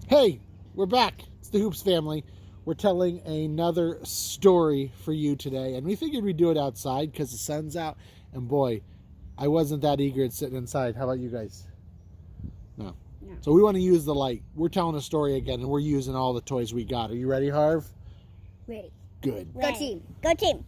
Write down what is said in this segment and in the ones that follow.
Hey, we're back. It's the Hoops family. We're telling another story for you today, and we figured we'd do it outside because the sun's out. And boy, I wasn't that eager at sitting inside. How about you guys? No. So we want to use the light. We're telling a story again, and we're using all the toys we got. Are you ready, Harv? Ready. Good. Go team. Go team.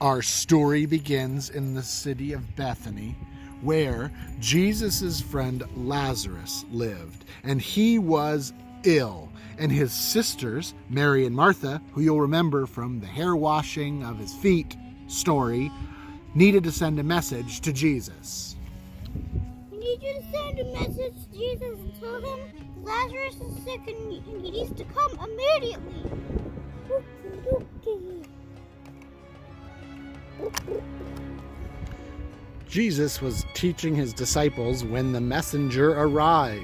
Our story begins in the city of Bethany, where Jesus' friend Lazarus lived, and he was ill. And his sisters, Mary and Martha, who you'll remember from the hair washing of his feet story, needed to send a message to Jesus. I need you to send a message to Jesus and tell him Lazarus is sick and he needs to come immediately. Jesus was teaching his disciples when the messenger arrived.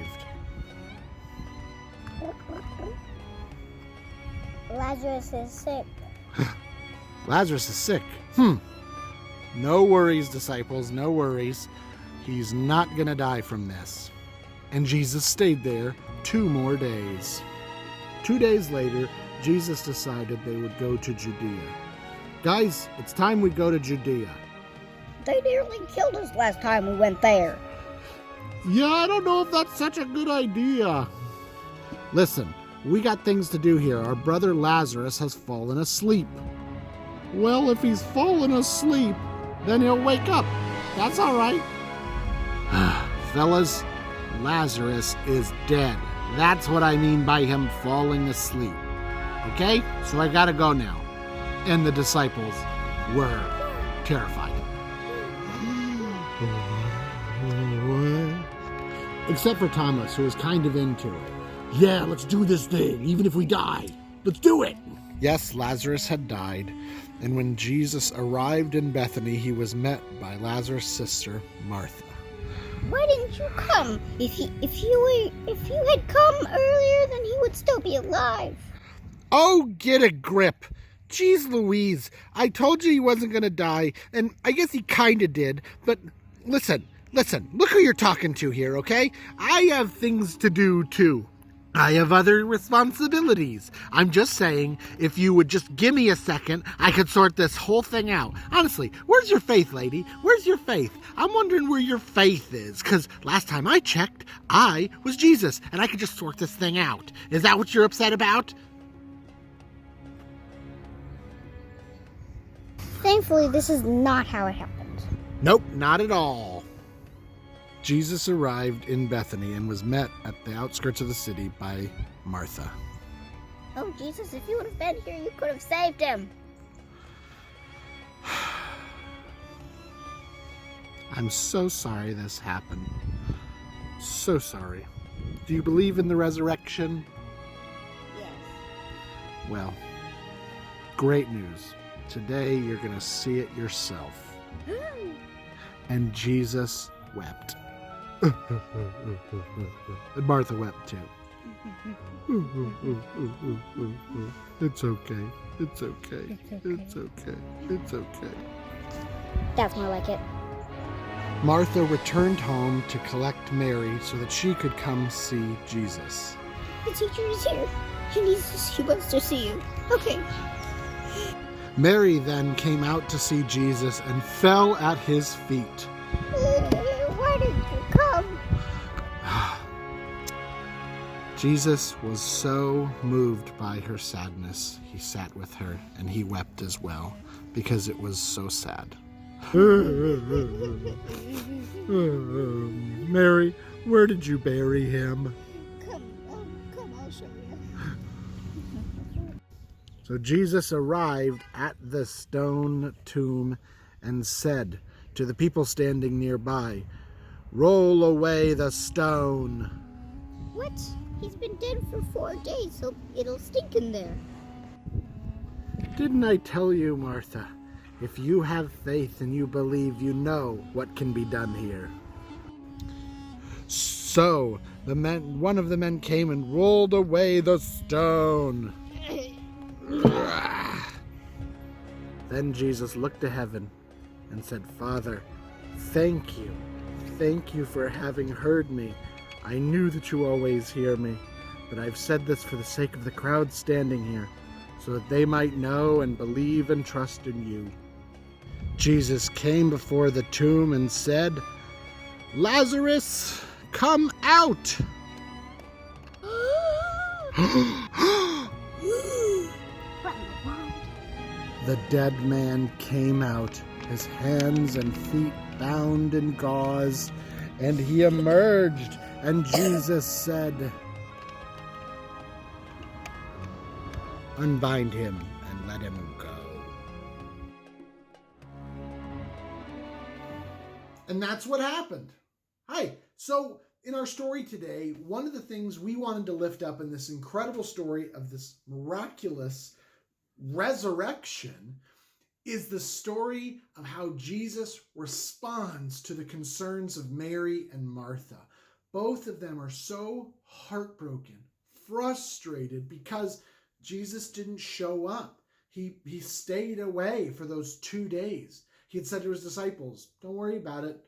Lazarus is sick. Lazarus is sick. No worries, disciples, no worries. He's not going to die from this. And Jesus stayed there 2 more days. 2 days later, Jesus decided they would go to Judea. Guys, it's time we go to Judea. They nearly killed us last time we went there. Yeah, I don't know if that's such a good idea. Listen, we got things to do here. Our brother Lazarus has fallen asleep. Well, if he's fallen asleep, then he'll wake up. That's all right. Fellas, Lazarus is dead. That's what I mean by him falling asleep. Okay? So I gotta go now. And the disciples were terrified. Except for Thomas, who was kind of into it. Yeah, let's do this thing, even if we die. Let's do it! Yes, Lazarus had died, and when Jesus arrived in Bethany, he was met by Lazarus' sister, Martha. Why didn't you come? If you had come earlier, then he would still be alive. Oh, get a grip! Jeez Louise, I told you he wasn't going to die, and I guess he kind of did, but listen, look who you're talking to here, okay? I have things to do, too. I have other responsibilities. I'm just saying, if you would just give me a second, I could sort this whole thing out. Honestly, where's your faith, lady? Where's your faith? I'm wondering where your faith is, because last time I checked, I was Jesus, and I could just sort this thing out. Is that what you're upset about? Thankfully, this is not how it happened. Nope, not at all. Jesus arrived in Bethany and was met at the outskirts of the city by Martha. Oh, Jesus, if you would have been here, you could have saved him. I'm so sorry this happened. So sorry. Do you believe in the resurrection? Yes. Well, great news. Today you're going to see it yourself. And Jesus wept. And Martha wept too. It's okay. It's okay. It's okay. It's okay. That's more like it. Martha returned home to collect Mary so that she could come see Jesus. The teacher is here. He wants to see you. Okay. Mary then came out to see Jesus and fell at his feet. Why did you come? Jesus was so moved by her sadness, he sat with her and he wept as well, because it was so sad. Mary, where did you bury him? Come, I'll show you. So Jesus arrived at the stone tomb and said to the people standing nearby, "Roll away the stone." What? He's been dead for 4 days, so it'll stink in there. Didn't I tell you, Martha? If you have faith and you believe, you know what can be done here. So one of the men came and rolled away the stone. Then Jesus looked to heaven and said, "Father, thank you. Thank you for having heard me. I knew that you always hear me, but I've said this for the sake of the crowd standing here, so that they might know and believe and trust in you." Jesus came before the tomb and said, "Lazarus, come out!" The dead man came out, his hands and feet bound in gauze, and he emerged, and Jesus said, "Unbind him and let him go." And that's what happened. Hi. So in our story today, one of the things we wanted to lift up in this incredible story of this miraculous resurrection is the story of how Jesus responds to the concerns of Mary and Martha. Both of them are so heartbroken, frustrated because Jesus didn't show up. He stayed away for those 2 days. He had said to his disciples, "Don't worry about it.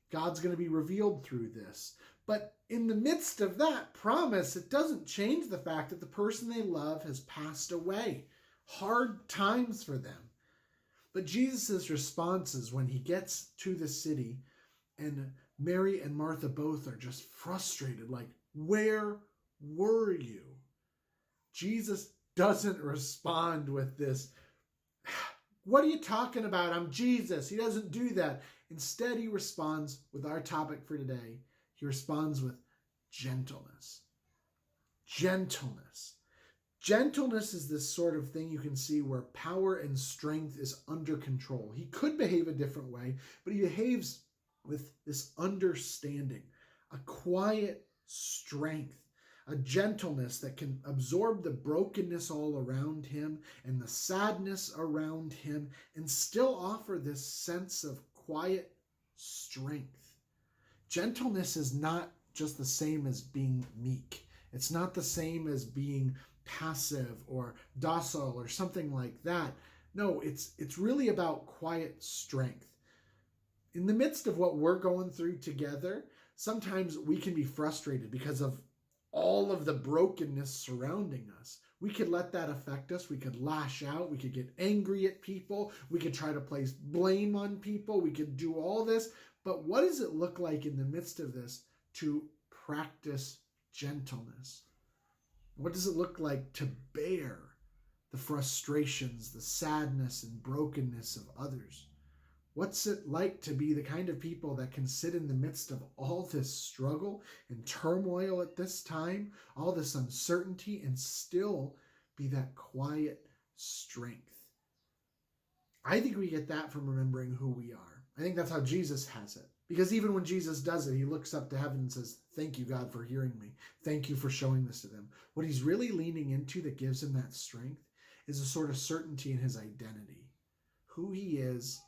God's going to be revealed through this." But in the midst of that promise, it doesn't change the fact that the person they love has passed away. Hard times for them. But Jesus' responses when he gets to the city and Mary and Martha both are just frustrated, like, "Where were you?" Jesus doesn't respond with this, "What are you talking about? I'm Jesus." He doesn't do that. Instead, he responds with our topic for today. He responds with gentleness. Gentleness. Gentleness is this sort of thing you can see where power and strength is under control. He could behave a different way, but he behaves with this understanding, a quiet strength, a gentleness that can absorb the brokenness all around him and the sadness around him and still offer this sense of quiet strength. Gentleness is not just the same as being meek. It's not the same as being passive or docile or something like that. No, it's really about quiet strength. In the midst of what we're going through together, sometimes we can be frustrated because of all of the brokenness surrounding us. We could let that affect us. We could lash out. We could get angry at people. We could try to place blame on people. We could do all this. But what does it look like in the midst of this to practice gentleness? What does it look like to bear the frustrations, the sadness and brokenness of others? What's it like to be the kind of people that can sit in the midst of all this struggle and turmoil at this time, all this uncertainty, and still be that quiet strength? I think we get that from remembering who we are. I think that's how Jesus has it. Because even when Jesus does it, he looks up to heaven and says, "Thank you, God, for hearing me. Thank you for showing this to them." What he's really leaning into that gives him that strength is a sort of certainty in his identity, who he is,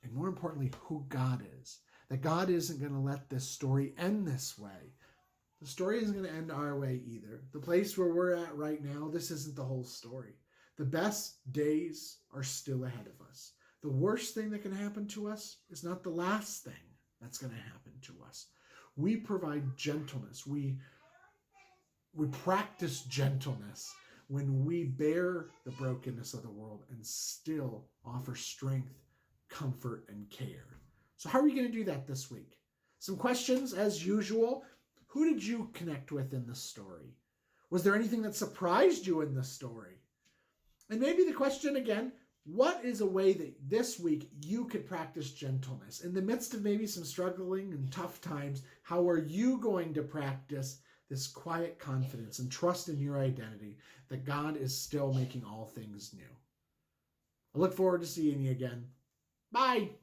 and more importantly, who God is. That God isn't going to let this story end this way. The story isn't going to end our way either. The place where we're at right now, this isn't the whole story. The best days are still ahead of us. The worst thing that can happen to us is not the last thing that's going to happen to us. We provide gentleness. We practice gentleness when we bear the brokenness of the world and still offer strength, comfort, and care. So how are you going to do that this week? Some questions as usual. Who did you connect with in this story? Was there anything that surprised you in this story? And maybe the question again, what is a way that this week you could practice gentleness? In the midst of maybe some struggling and tough times, how are you going to practice this quiet confidence and trust in your identity that God is still making all things new? I look forward to seeing you again. Bye.